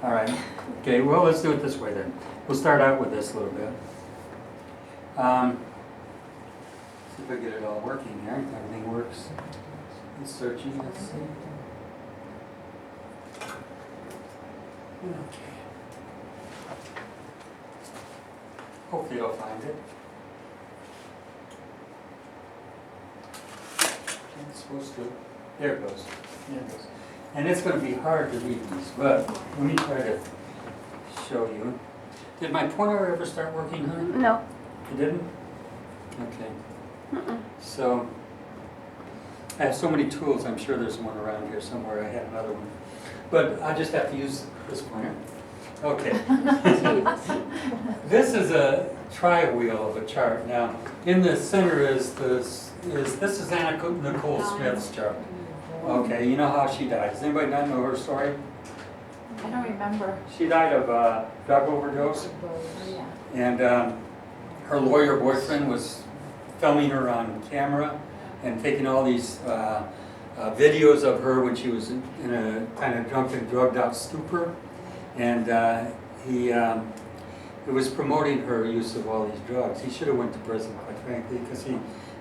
All right. Okay, well, let's do it this way then. We'll start out with this a little bit. See if I get it all working here. Everything works. It's searching, let's see. Okay. Hopefully you'll find it. It's supposed to. There it goes. There it goes. And it's going to be hard to read these, but let me try to show you. Did my pointer ever start working, honey? No. It didn't? Okay. Mm-mm. So, I have so many tools, I'm sure there's one around here somewhere. I had another one. But I just have to use this pointer. Okay. This is a tri-wheel of a chart. Now, in the center is this is Anna Nicole Smith's chart. Okay, you know how she died. Does anybody not know her story? I don't remember. She died of drug overdose. Yeah. And her lawyer boyfriend was filming her on camera and taking all these videos of her when she was in a kind of drunken, drugged out stupor. And it was promoting her use of all these drugs. He should have went to prison, quite frankly, because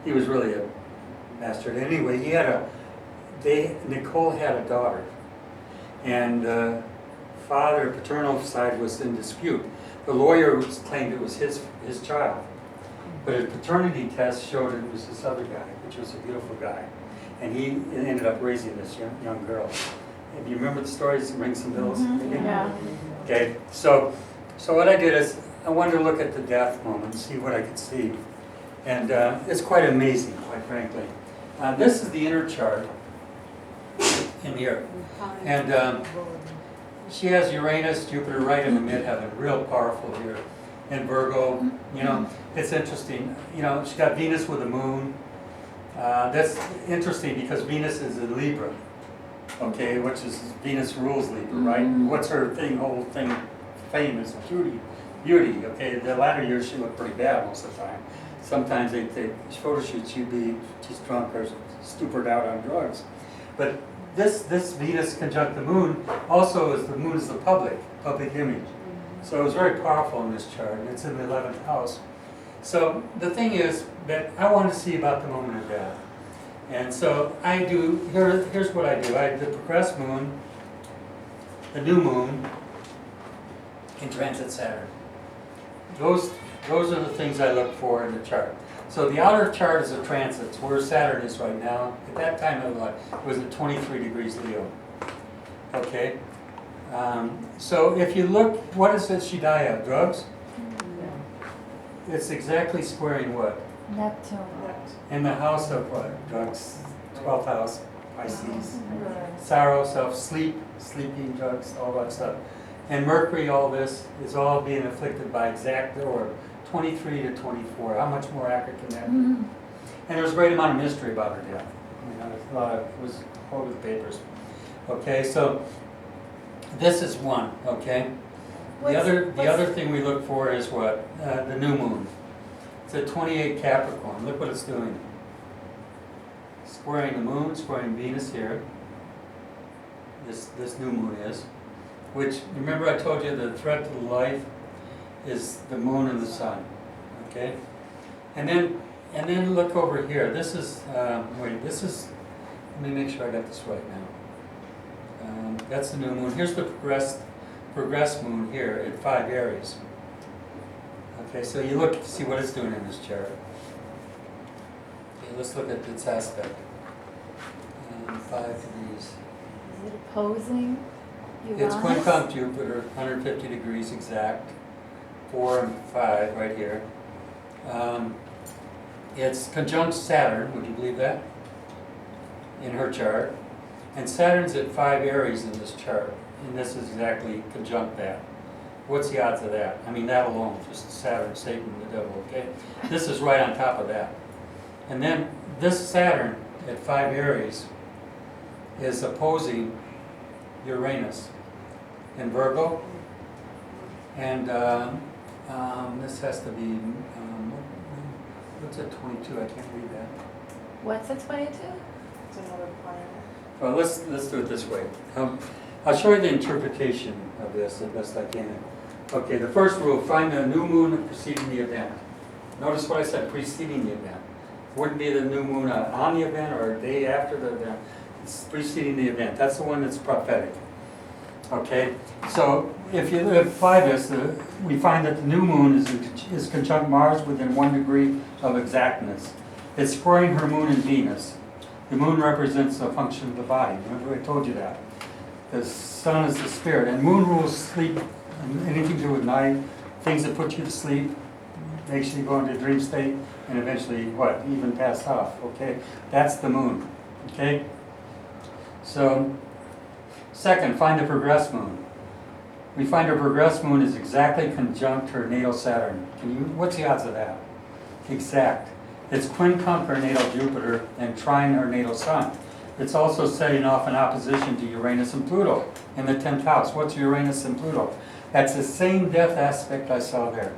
he was really a bastard. Anyway, Nicole had a daughter. And father, paternal side was in dispute. The lawyer claimed it was his child. But his paternity test showed it was this other guy, which was a beautiful guy. And he ended up raising this young girl. If you remember the stories, ring some bells? Mm-hmm. Yeah. Okay, so what I did is I wanted to look at the death moment, see what I could see. And it's quite amazing, quite frankly. This is the inner chart in here. And she has Uranus, Jupiter right in the midheaven, real powerful here. And Virgo, you know, it's interesting. You know, she got Venus with the moon. That's interesting because Venus is in Libra, okay, which is Venus rules Libra, right? What's her whole thing, fame is beauty, okay? The latter years she looked pretty bad most of the time. Sometimes they take photo shoots, she's drunk or stupered out on drugs. But this Venus conjunct the moon also is the moon is the public image. So it's very powerful in this chart, and it's in the 11th house. So the thing is that I want to see about the moment of death. And so I do, here's what I do. The progressed moon, the new moon, in transit Saturn. Those are the things I look for in the chart. So the outer chart is a transit, where Saturn is right now. At that time of life, it was at 23 degrees Leo. Okay? So if you look, what is it she died of? Drugs? It's exactly squaring what? Neptune. In the house of what? Drugs. 12th house, Pisces. Sorrow, sleeping, drugs, all that stuff. And Mercury, all this, is all being afflicted by exact order. 23 to 24. How much more accurate can that be? And there's a great amount of mystery about her death. It was all over the papers. Okay, so this is one, okay? The other thing we look for is what? The new moon. It's at 28 Capricorn. Look what it's doing. Squaring the moon, squaring Venus here. This new moon is. Which, remember I told you the threat to life is the moon and the sun. Okay? And then look over here. This is, let me make sure I got this right now. That's the new moon. Here's the progressed moon here at 5 Aries. Okay, so you look to see what it's doing in this chart. Okay, let's look at its aspect. 5 degrees. Is it opposing Uranus? It's quincunx Jupiter, 150 degrees exact. 4 and 5 right here. It's conjunct Saturn, would you believe that? In her chart. And Saturn's at 5 Aries in this chart. And this is exactly conjunct that. What's the odds of that? I mean, that alone, just Saturn, Satan, the devil, okay? This is right on top of that. And then this Saturn at 5 Aries is opposing Uranus in Virgo. And this has to be, what's at 22? I can't read that. What's at 22? It's another planet. Well, let's do it this way. I'll show you the interpretation of this the best I can. Okay, the first rule, find the new moon preceding the event. Notice what I said, preceding the event. It wouldn't be the new moon on the event or a day after the event. It's preceding the event. That's the one that's prophetic. Okay, so if you apply this, we find that the new moon is conjunct Mars within 1 degree of exactness. It's squaring her moon in Venus. The moon represents a function of the body. Remember I told you that. The sun is the spirit, and moon rules sleep, and anything to do with night, things that put you to sleep, makes you go into a dream state, and eventually, what, even pass off, okay? That's the moon, okay? So, second, find the progressed moon. We find her progressed moon is exactly conjunct her natal Saturn. What's the odds of that? Exact. It's quincunx her natal Jupiter and trine her natal Sun. It's also setting off in opposition to Uranus and Pluto in the 10th house. What's Uranus and Pluto? That's the same death aspect I saw there.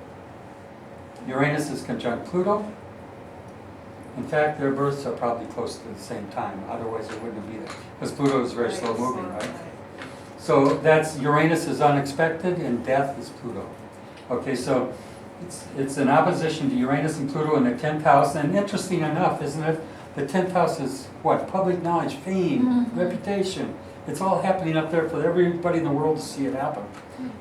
Uranus is conjunct Pluto. In fact, their births are probably close to the same time. Otherwise, it wouldn't be there. Because Pluto is very slow moving, right? So that's Uranus is unexpected and death is Pluto. Okay, so it's in opposition to Uranus and Pluto in the 10th house. And interesting enough, isn't it? The 10th house is what? Public knowledge, fame, reputation. It's all happening up there for everybody in the world to see it happen.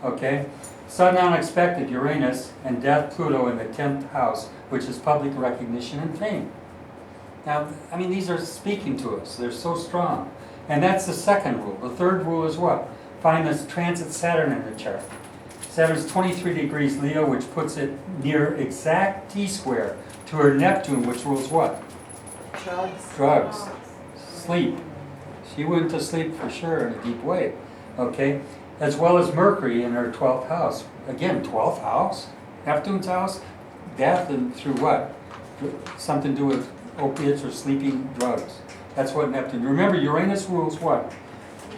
Okay? Sun unexpected, Uranus, and death, Pluto in the 10th house, which is public recognition and fame. Now, I mean, these are speaking to us. They're so strong. And that's the second rule. The third rule is what? Find this transit Saturn in the chart. Saturn's 23 degrees Leo, which puts it near exact T-square to her Neptune, which rules what? Drugs. Sleep. She went to sleep for sure in a deep way. Okay? As well as Mercury in her 12th house. Again, 12th house? Neptune's house? Death and through what? Something to do with opiates or sleeping drugs. That's what Neptune. Remember, Uranus rules what?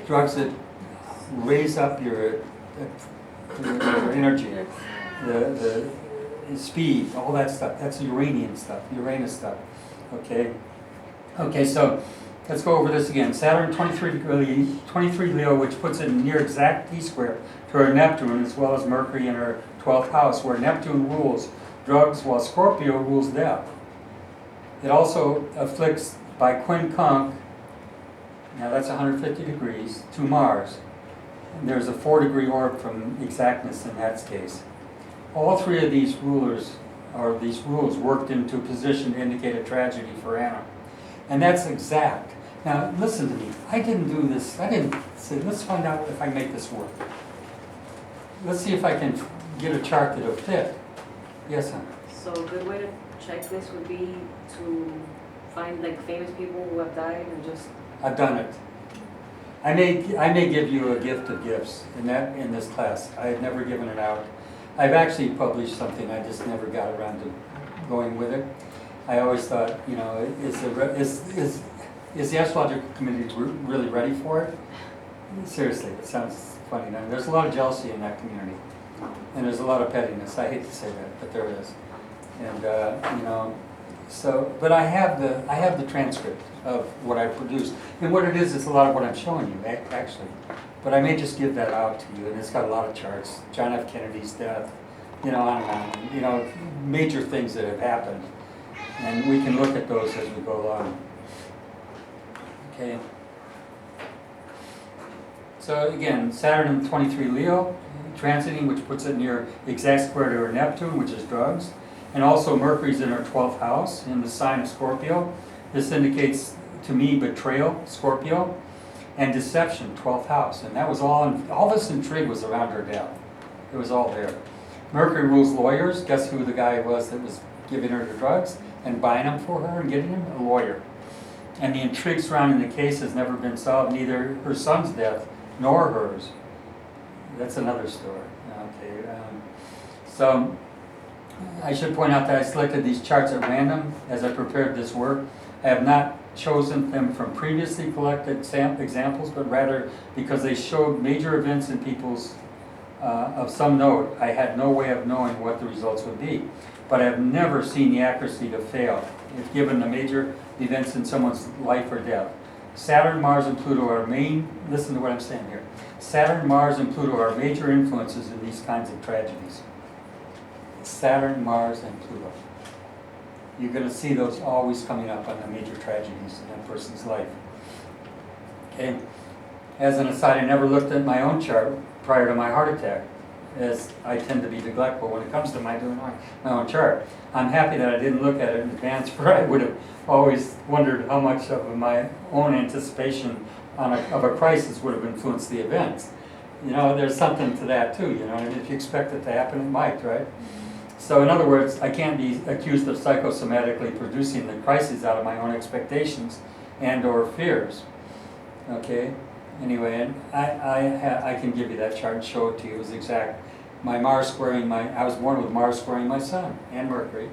Drugs that raise up your energy, the speed, all that stuff. That's Uranian stuff, Uranus stuff. Okay. Okay, so let's go over this again. Saturn 23 Leo, which puts it near exact T-square to her Neptune, as well as Mercury in her 12th house, where Neptune rules drugs while Scorpio rules death. It also afflicts by quincunx, now that's 150 degrees, to Mars. And there's a 4-degree orb from exactness in that case. All three of these rulers, or these rules, worked into position to indicate a tragedy for Anna. And that's exact. Now, listen to me. I didn't do this. I didn't say, let's find out if I can make this work. Let's see if I can get a chart that'll fit. Yes, honey? So a good way to check this would be to find like famous people who have died and just... I've done it. I may give you a gift of gifts in this class. I have never given it out. I've actually published something. I just never got around to going with it. I always thought, you know, is the astrological community really ready for it? Seriously, it sounds funny. Now, there's a lot of jealousy in that community, and there's a lot of pettiness. I hate to say that, but there is. And you know, so but I have the transcript of what I produced, and what it is a lot of what I'm showing you actually. But I may just give that out to you, and it's got a lot of charts. John F. Kennedy's death, you know, on and on. You know, major things that have happened. And we can look at those as we go along. Okay. So again, Saturn in 23 Leo, transiting, which puts it near exact square to her Neptune, which is drugs. And also Mercury's in her 12th house in the sign of Scorpio. This indicates to me betrayal, Scorpio, and deception, 12th house. And that was all this intrigue was around her death. It was all there. Mercury rules lawyers. Guess who the guy was that was giving her the drugs and buying them for her and getting them? A lawyer. And the intrigue surrounding the case has never been solved, neither her son's death nor hers. That's another story. Okay. So I should point out that I selected these charts at random as I prepared this work. I have not chosen them from previously collected examples, but rather because they showed major events in people's of some note. I had no way of knowing what the results would be, but I have never seen the accuracy to fail if given the major events in someone's life or death. Saturn, Mars, and Pluto are listen to what I'm saying here. Saturn, Mars, and Pluto are major influences in these kinds of tragedies. Saturn, Mars, and Pluto. You're going to see those always coming up on the major tragedies in a person's life. Okay. As an aside, I never looked at my own chart prior to my heart attack, as I tend to be neglectful when it comes to doing my own chart. I'm happy that I didn't look at it in advance, for I would have always wondered how much of my own anticipation of a crisis would have influenced the events. You know, there's something to that too, you know, and if you expect it to happen, it might, right? So in other words, I can't be accused of psychosomatically producing the crises out of my own expectations and or fears. Okay? Anyway, and I can give you that chart and show it to you. It was exact. My Mars squaring I was born with Mars squaring my Sun and Mercury.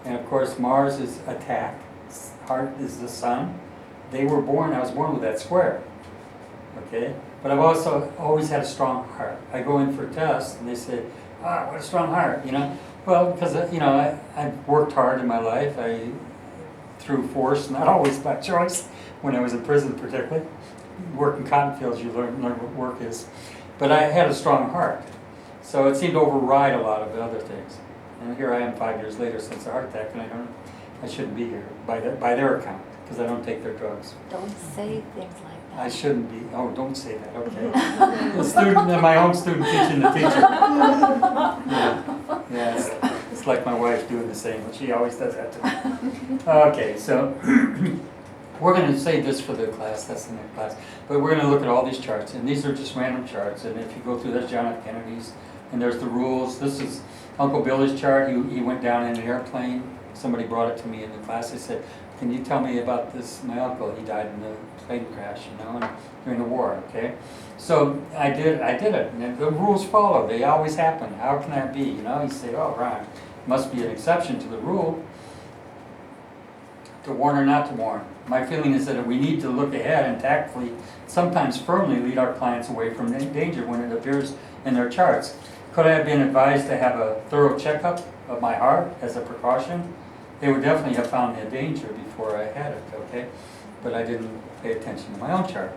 And of course, Mars is attack. Heart is the Sun. I was born with that square. Okay? But I've also always had a strong heart. I go in for tests and they say, what a strong heart, you know? Well, because, you know, I've worked hard in my life. Through force, not always by choice, when I was in prison particularly. Working cotton fields, you learn what work is. But I had a strong heart. So it seemed to override a lot of the other things. And here I am 5 years later since the heart attack, and I shouldn't be here by their account, because I don't take their drugs. Don't say things like that. I shouldn't be. Oh, don't say that. Okay. My own student teaching the teacher. Yeah, it's like my wife doing the same. She always does that to me. Okay, so we're going to save this for the class. That's the next class. But we're going to look at all these charts, and these are just random charts. And if you go through, there's John F. Kennedy's, and there's the rules. This is Uncle Billy's chart. He went down in an airplane. Somebody brought it to me in the class. They said, "Can you tell me about this? My uncle, he died in a plane crash, you know, and during the war." Okay, so I did it, and the rules follow. They always happen. How can that be? You know, you say, "Oh, right, must be an exception to the rule." To warn or not to warn. My feeling is that we need to look ahead and tactfully, sometimes firmly, lead our clients away from danger when it appears in their charts. Could I have been advised to have a thorough checkup of my heart as a precaution? They would definitely have found the danger before I had it, okay? But I didn't pay attention to my own chart.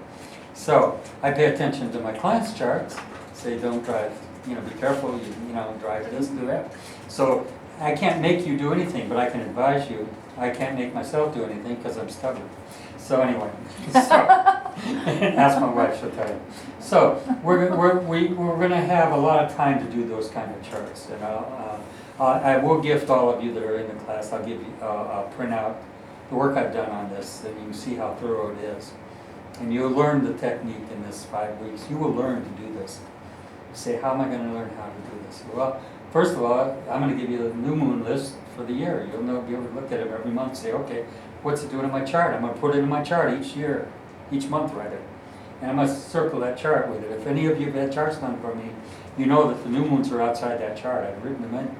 So I pay attention to my clients' charts. Say, don't drive, you know, be careful, you know, drive this, do that. So I can't make you do anything, but I can advise you. I can't make myself do anything because I'm stubborn. So anyway, ask my wife, she'll tell you. So we're going to have a lot of time to do those kind of charts, and I will gift all of you that are in the class. I'll give you I'll print out the work I've done on this, and you can see how thorough it is. And you'll learn the technique in this 5 weeks. You will learn to do this. You say, how am I going to learn how to do this? Well, first of all, I'm going to give you the new moon list for the year. You'll be able to look at it every month and say, okay, what's it doing in my chart? I'm going to put it in my chart each year, each month rather. And I must circle that chart with it. If any of you have had charts done for me, you know that the new moons are outside that chart. I've written them in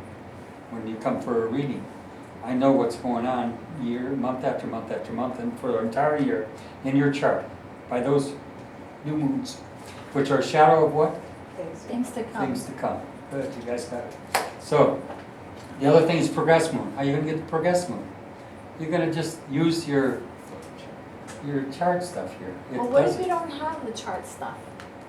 when you come for a reading. I know what's going on month after month after month, and for the entire year in your chart by those new moons, which are a shadow of what? Things to come. Things to come. Good, you guys got it. So, the other thing is progress moon. How are you going to get the progress moon? You're going to just use your chart stuff here. Well, what if you don't have the chart stuff?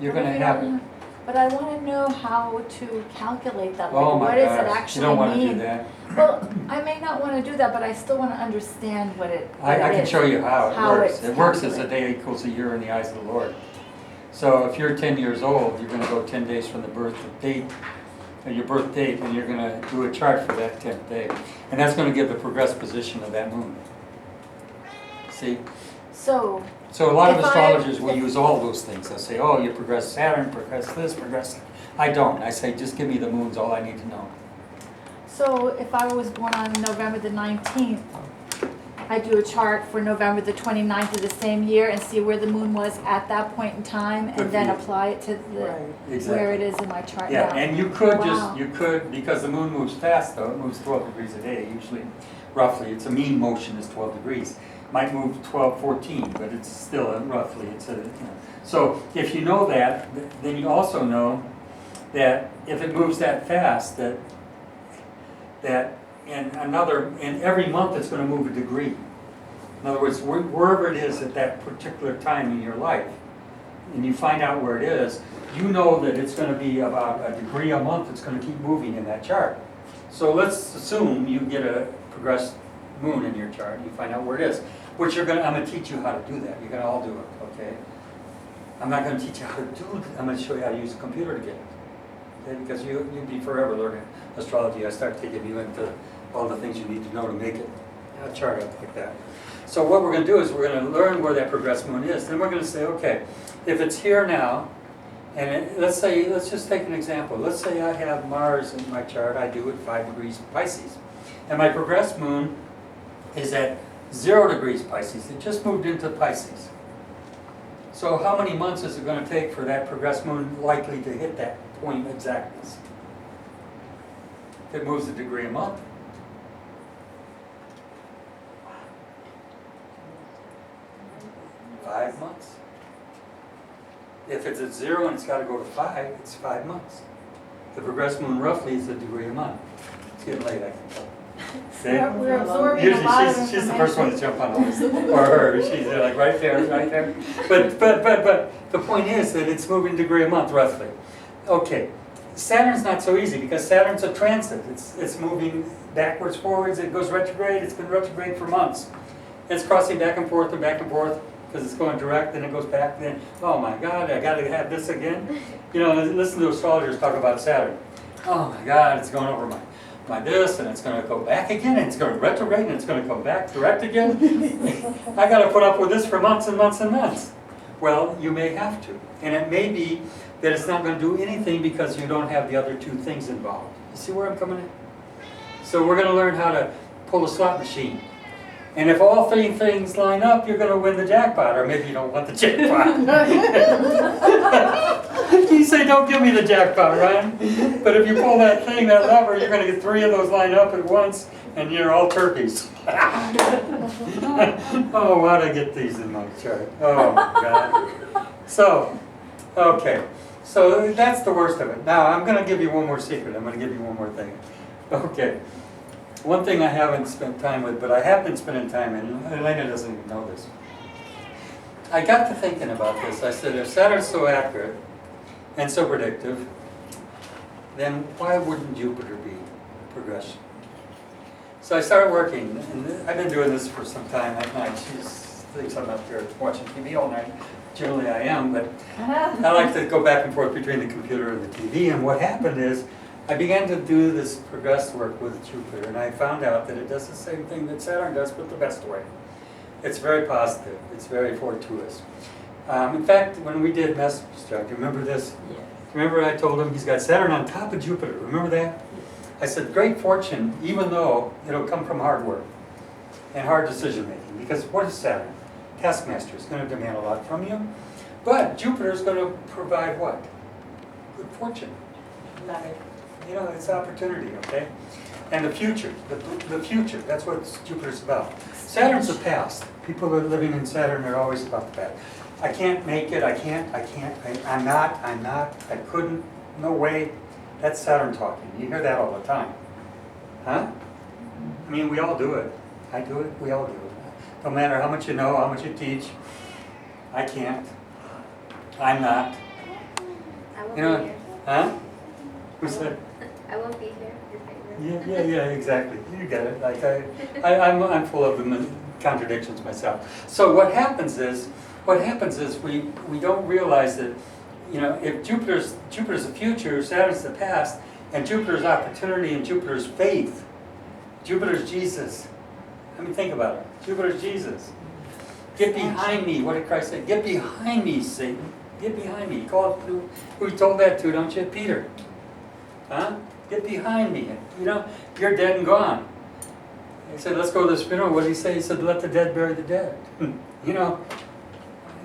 You're going to have it. But I want to know how to calculate that. Oh like, my what does it gosh, actually you don't want mean? to do that. Well, I may not want to do that, but I still want to understand what it I can is. show you how it works. it's It works as a calculated. day equals a year in the eyes of the Lord. So if you're 10 years old, you're going to go 10 days from the your birth date, and you're going to do a chart for that 10th day. And that's going to give the progressed position of that moon. See? So So a lot of If astrologers will use all those things. They'll say, oh, you progress Saturn, progress this, progress that. I don't. I say, just give me the moons, all I need to know. So if I was born on November the 19th, I do a chart for November the 29th of the same year and see where the moon was at that point in time, Good for and then you. apply it to where it is in my chart Yeah, now. and you could Wow. because the moon moves fast though, it moves 12 degrees a day usually, roughly. It's a mean motion is 12 degrees. Might move 12, 14, but it's still roughly, So if you know that, then you also know that if it moves that fast, that in every month it's going to move a degree. In other words, wherever it is at that particular time in your life, and you find out where it is, you know that it's going to be about a degree a month. It's going to keep moving in that chart. So let's assume you get a progressed moon in your chart. You find out where it is. Which I'm going to teach you how to do that. You're going to all do it, okay? I'm not going to teach you how to do it. I'm going to show you how to use a computer to get it. Okay? Because you'd be forever learning astrology. I start taking you into all the things you need to know to make it a chart up like that. So what we're going to do is we're going to learn where that progressed moon is. Then we're going to say, okay, if it's here now, and let's just take an example. Let's say I have Mars in my chart. I do at 5 degrees Pisces. And my progressed moon is at 0 degrees Pisces. It just moved into Pisces. So how many months is it going to take for that progressed moon likely to hit that point exactness? If it moves a degree a month. 5 months. If it's at 0 and it's got to go to 5, it's 5 months. The progressed moon roughly is a degree a month. It's getting late, I can tell. See? We're absorbing Usually a lot of she's the first one to information. jump on this, or her. She's like right there, right there. But the point is that it's moving degree a month roughly. Okay, Saturn's not so easy because Saturn's a transit. It's moving backwards, forwards. It goes retrograde. It's been retrograde for months. It's crossing back and forth because it's going direct, then it goes back. Then oh my God, I got to have this again. You know, listen to astrologers talk about Saturn. Oh my God, it's going over my this, and it's going to go back again, and it's going to retrograde, and it's going to come back direct again. I got to put up with this for months and months and months. Well, you may have to. And it may be that it's not going to do anything because you don't have the other two things involved. You see where I'm coming in? So we're going to learn how to pull a slot machine. And if all 3 things line up, you're going to win the jackpot, or maybe you don't want the jackpot. You say, don't give me the jackpot, Ryan. But if you pull that thing, that lever, you're going to get 3 of those line up at once, and you're all turkeys. Oh, why'd I get these in my chart? Oh, my God. So, okay. So that's the worst of it. Now, I'm going to give you one more secret. I'm going to give you one more thing. Okay. One thing I haven't spent time with, but I have been spending time in, Elena doesn't even know this. I got to thinking about this. I said, if Saturn's so accurate and so predictive, then why wouldn't Jupiter be progression? So I started working, and I've been doing this for some time at night. She thinks I'm up here watching TV all night. Generally I am, but I like to go back and forth between the computer and the TV, and what happened is, I began to do this progressed work with Jupiter, and I found out that it does the same thing that Saturn does, but the best way. It's very positive. It's very fortuitous. In fact, when we did Metaphysics, do you remember this? Yeah. Remember I told him he's got Saturn on top of Jupiter. Remember that? I said, great fortune, even though it'll come from hard work and hard decision making. Because what is Saturn? Taskmaster is going to demand a lot from you. But Jupiter is going to provide what? Good fortune. You know, it's opportunity, okay? And the future, the future, that's what Jupiter's about. Saturn's the past. People that are living in Saturn are always about the past. I can't make it, I'm not, I couldn't, no way. That's Saturn talking. You hear that all the time. Huh? I mean, we all do it. I do it, we all do it. No matter how much you know, how much you teach, I can't. I'm not. I won't You know, be here. huh? Who said? I won't be here. Your favorite. Yeah, exactly. You get it. Like I'm full of them contradictions myself. So what happens is we don't realize that, you know, if Jupiter's the future, Saturn's the past, and Jupiter's opportunity and Jupiter's faith. Jupiter's Jesus. I mean, think about it. Jupiter's Jesus. Get behind me. What did Christ say? Get behind me, Satan. Get behind me. Who he told that to, don't you? Peter. Huh? Get behind me. You know, you're dead and gone. He said, let's go to this funeral. What did he say? He said, let the dead bury the dead. You know,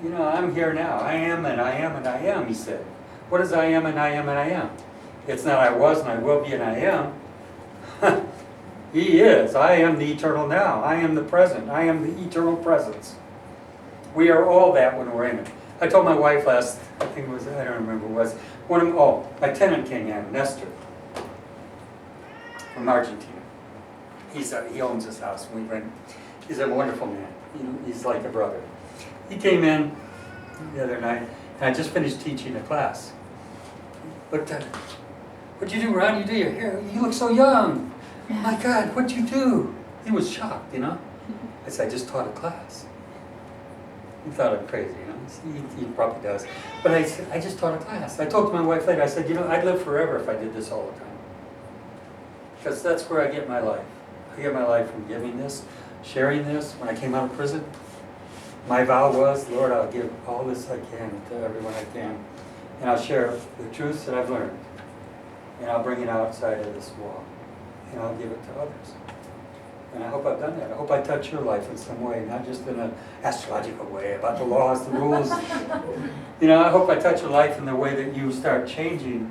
I'm here now. I am and I am and I am, he said. What is I am and I am and I am? It's not I was and I will be and I am. He is. I am the eternal now. I am the present. I am the eternal presence. We are all that when we're in it. I told my wife last, I think it was, I don't remember what it was, my tenant came in, Nestor, from Argentina. He owns this house. He's a wonderful man. He's like a brother. He came in the other night, and I just finished teaching a class. Looked at it. What'd you do, Ron? You do your hair. You look so young. My God, what'd you do? He was shocked, you know. I said, I just taught a class. He thought I'm crazy, you know. He probably does. But I said, I just taught a class. I told my wife later, I said, you know, I'd live forever if I did this all the time. Because that's where I get my life. I get my life from giving this, sharing this. When I came out of prison, my vow was, Lord, I'll give all this I can to everyone I can. And I'll share the truths that I've learned. And I'll bring it outside of this wall. And I'll give it to others. And I hope I've done that. I hope I touch your life in some way, not just in an astrological way, about the laws, the rules. You know, I hope I touch your life in the way that you start changing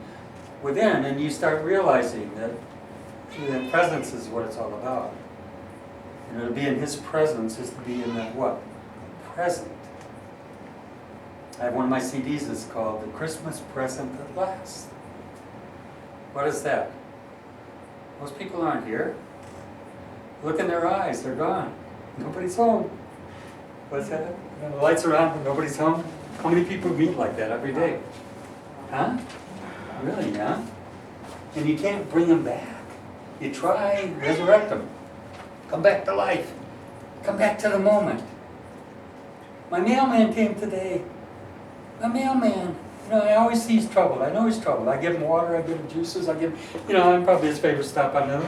within and you start realizing that the presence is what it's all about. And to be in His presence is to be in that what? Present. I have one of my CDs that's called The Christmas Present at Last. What is that? Most people aren't here. Look in their eyes, they're gone. Nobody's home. What's that? The lights are on, but nobody's home. How many people meet like that every day? Huh? Really, huh? And you can't bring them back. You try, resurrect them. Come back to life. Come back to the moment. My mailman came today. My mailman. You know, I always see he's troubled. I know he's troubled. I give him water, I give him juices, I give him, you know, I'm probably his favorite stop on there.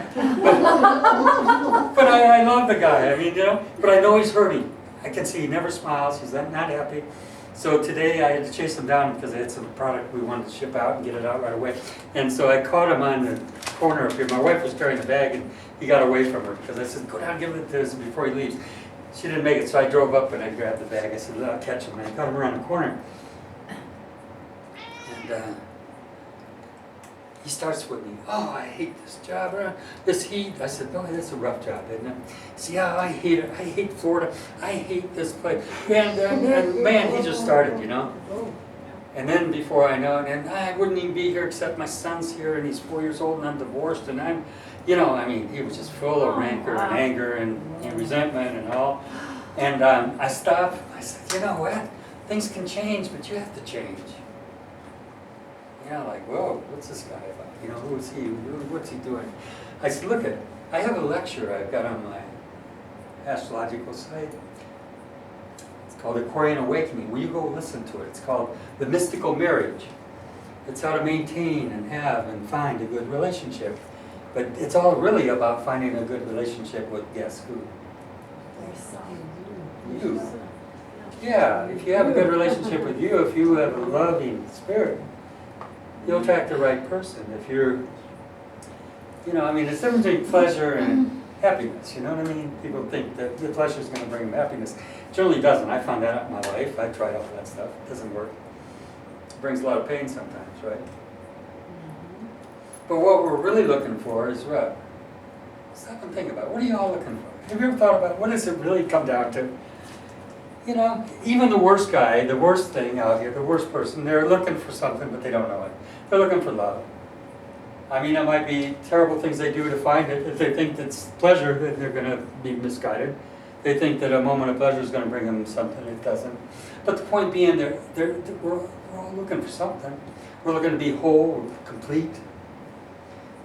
But I love the guy, I mean, you know, but I know he's hurting. I can see he never smiles, he's not happy. So today I had to chase him down because I had some product we wanted to ship out and get it out right away. And so I caught him on the corner up here. My wife was carrying the bag and he got away from her because I said, go down and give it to him before he leaves. She didn't make it, so I drove up and I grabbed the bag. I said, I'll catch him. And I caught him around the corner. And he starts with me, oh, I hate this job, this heat. I said, no, that's a rough job, isn't it? See, yeah, I hate it. I hate Florida. I hate this place. And man, he just started, you know. And then before I know it, and I wouldn't even be here except my son's here, and he's 4 years old, and I'm divorced, and I'm, you know, I mean, he was just full of rancor and anger and resentment and all. And I stopped. I said, you know what? Things can change, but you have to change. You know, like, whoa, what's this guy about? You know, who is he? What's he doing? I said, look at, I have a lecture I've got on my astrological site. It's called Aquarian Awakening. Will you go listen to it? It's called The Mystical Marriage. It's how to maintain and have and find a good relationship. But it's all really about finding a good relationship with guess who? You. Yeah, if you have a good relationship with you, if you have a loving spirit, you'll attract the right person. If you're, you know, I mean, it's different between pleasure and happiness, you know what I mean? People think that the pleasure is going to bring them happiness. It generally doesn't. I found that out in my life. I tried all that stuff. It doesn't work. It brings a lot of pain sometimes, right? But what we're really looking for is what? Stop and think about it. What are you all looking for? Have you ever thought about it? What does it really come down to? You know, even the worst guy, the worst thing out here, the worst person, they're looking for something, but they don't know it. They're looking for love. I mean, it might be terrible things they do to find it. If they think it's pleasure, then they're going to be misguided. They think that a moment of pleasure is going to bring them something. It doesn't. But the point being, we're all looking for something. We're looking to be whole, complete.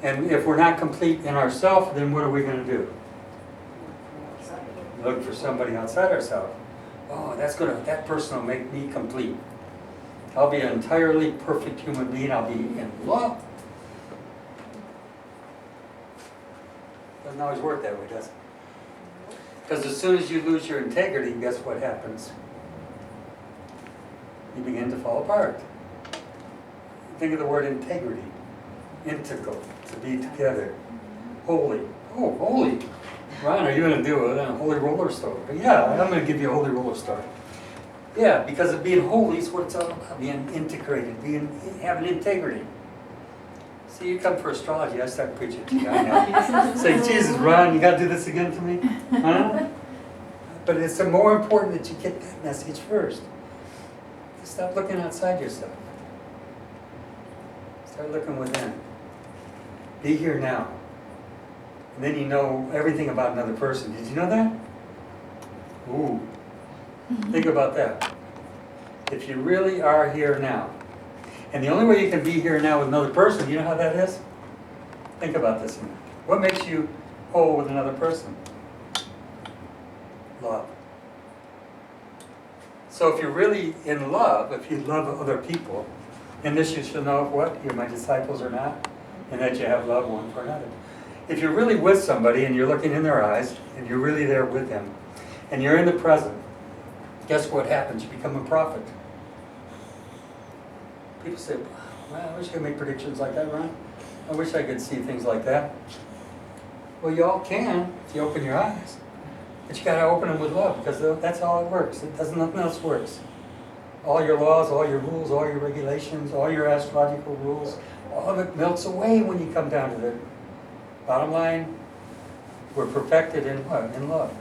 And if we're not complete in ourselves, then what are we going to do? Look for somebody outside ourselves. Oh, that person will make me complete. I'll be an entirely perfect human being. I'll be in love. Doesn't always work that way, does it? Because as soon as you lose your integrity, guess what happens? You begin to fall apart. Think of the word integrity. Integral, to be together. Holy. Oh, holy. Ron, are you going to do a holy roller story? Yeah, I'm going to give you a holy roller story. Yeah, because of being holy is what it's all about. Being integrated, having integrity. See, you come for astrology, I start preaching to you. I know. Say, Jesus, Ron, you got to do this again to me? Huh? But it's more important that you get that message first. Stop looking outside yourself. Start looking within. Be here now. And then you know everything about another person. Did you know that? Ooh, think about that. If you really are here now, and the only way you can be here now with another person, you know how that is? Think about this a minute. What makes you whole with another person? Love. So if you're really in love, if you love other people, in this you shall know what? You're my disciples or not, and that you have love one for another. If you're really with somebody and you're looking in their eyes, and you're really there with them, and you're in the present, guess what happens? You become a prophet. People say, well, I wish I could make predictions like that, Ron. I wish I could see things like that. Well, you all can if you open your eyes. But you got to open them with love, because that's how it works. Nothing else works. All your laws, all your rules, all your regulations, all your astrological rules, all of it melts away when you come down to the bottom line. We're perfected in what? In love.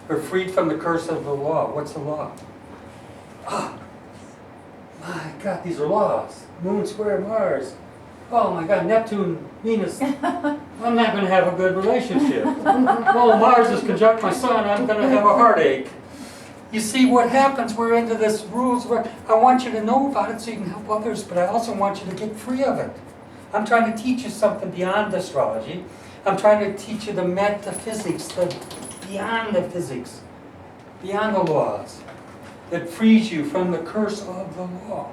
We're freed from the curse of the law. What's the law? Ah, my God, these are laws. Moon square Mars. Oh my God, Neptune, Venus. I'm not going to have a good relationship. Oh, Mars is conjunct my sun. I'm going to have a heartache. You see what happens? We're into this rules where I want you to know about it so you can help others, but I also want you to get free of it. I'm trying to teach you something beyond astrology. I'm trying to teach you the metaphysics, beyond the physics, beyond the laws, that frees you from the curse of the law.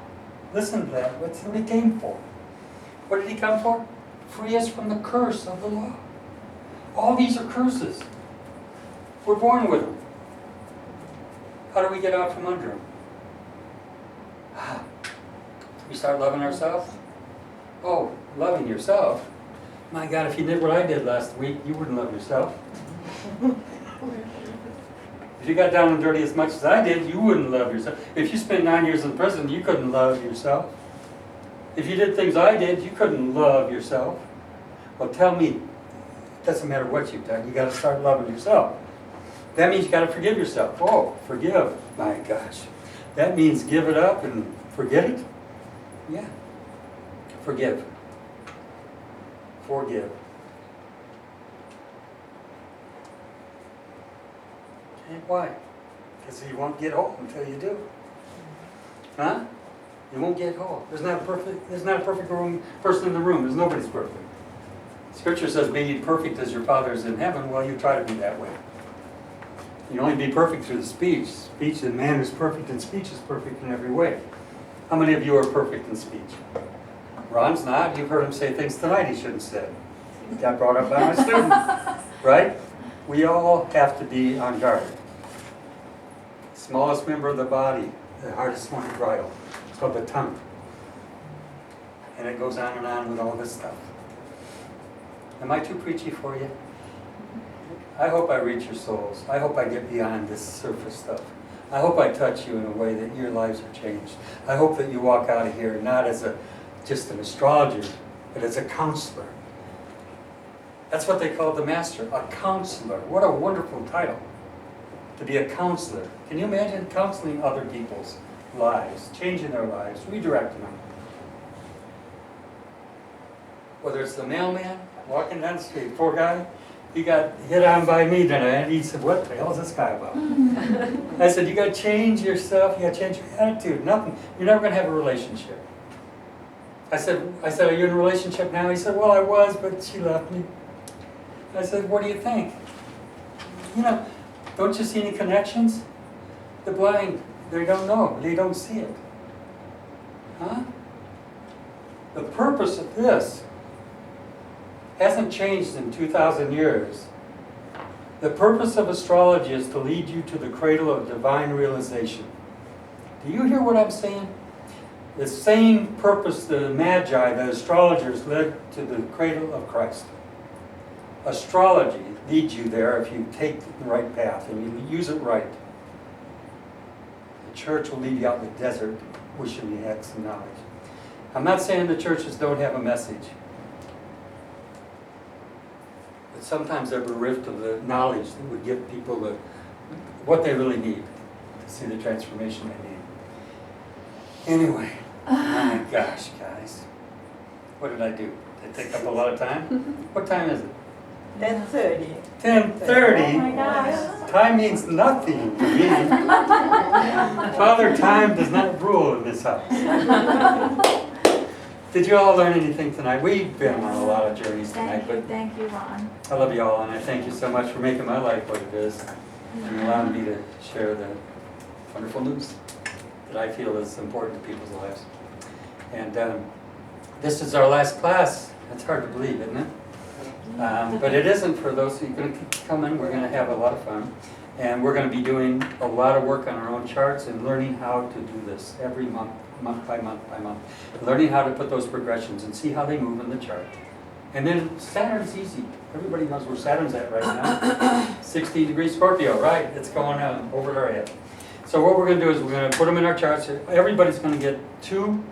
Listen to that. That's what he came for. What did he come for? Free us from the curse of the law. All these are curses. We're born with them. How do we get out from under them? We start loving ourselves? Oh, loving yourself? My God, if you did what I did last week, you wouldn't love yourself. If you got down and dirty as much as I did, you wouldn't love yourself. If you spent 9 years in prison, you couldn't love yourself. If you did things I did, you couldn't love yourself. Well, tell me, it doesn't matter what you've done, you got to start loving yourself. That means you got to forgive yourself. Oh, forgive. My gosh. That means give it up and forget it? Yeah. Forgive. Forgive. And why? Because you won't get whole until you do. Huh? You won't get whole. There's not a perfect person in the room. There's nobody's perfect. Scripture says, be ye perfect as your Father is in heaven. Well, you try to be that way. You only be perfect through the speech. Speech, and man who's perfect in speech is perfect in every way. How many of you are perfect in speech? Ron's not. You've heard him say things tonight he shouldn't say. He got brought up by my student. Right? We all have to be on guard. Smallest member of the body, the hardest one to bridle. It's called the tongue. And it goes on with all this stuff. Am I too preachy for you? I hope I reach your souls. I hope I get beyond this surface stuff. I hope I touch you in a way that your lives are changed. I hope that you walk out of here not as just an astrologer, but as a counselor. That's what they call the master, a counselor. What a wonderful title, to be a counselor. Can you imagine counseling other people's lives, changing their lives, redirecting them? Whether it's the mailman walking down the street, poor guy, he got hit on by me tonight. He said, what the hell is this guy about? I said, you got to change yourself, you got to change your attitude. Nothing. You're never going to have a relationship. I said, are you in a relationship now? He said, well, I was, but she left me. I said, what do you think? You know, don't you see any connections? The blind, they don't know. They don't see it. Huh? The purpose of this hasn't changed in 2,000 years. The purpose of astrology is to lead you to the cradle of divine realization. Do you hear what I'm saying? The same purpose the Magi, the astrologers, led to the cradle of Christ. Astrology leads you there if you take the right path and you use it right. The church will lead you out in the desert wishing you had some knowledge. I'm not saying the churches don't have a message. But sometimes they're bereft of the knowledge that would give people what they really need to see the transformation they need. Anyway, oh my gosh, guys. What did I do? Did I take up a lot of time? What time is it? 10:30. 10:30? Oh my gosh. Time means nothing to me. Father Time does not rule in this house. Did you all learn anything tonight? We've been on a lot of journeys tonight, but Thank you, Ron. I love you all, and I thank you so much for making my life what it is and allowing me to share the wonderful news that I feel is important to people's lives. And this is our last class. That's hard to believe, isn't it? But it isn't for those who are going to keep coming. We're going to have a lot of fun. And we're going to be doing a lot of work on our own charts and learning how to do this every month, month by month by month. Learning how to put those progressions and see how they move in the chart. And then Saturn's easy. Everybody knows where Saturn's at right now. 16 degrees Scorpio, right? It's going on over our head. So what we're going to do is we're going to put them in our charts. Everybody's going to get two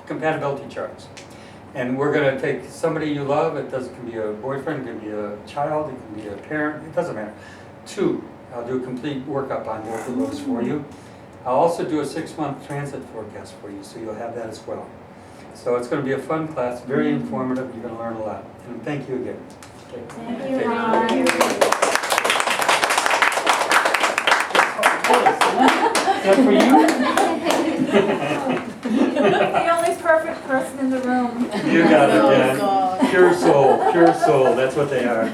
compatibility charts. And we're going to take somebody you love. It can be a boyfriend, it can be a child, it can be a parent. It doesn't matter. Two. I'll do a complete workup on both of those for you. I'll also do a 6-month transit forecast for you, so you'll have that as well. So it's going to be a fun class, very informative. You're going to learn a lot. And thank you again. Thank you, Ron. Is that for you? The only perfect person in the room. You got it, Oh, Jen. God. Pure soul, that's what they are.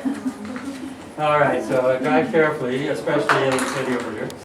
All right, so drive carefully, especially in the city over here.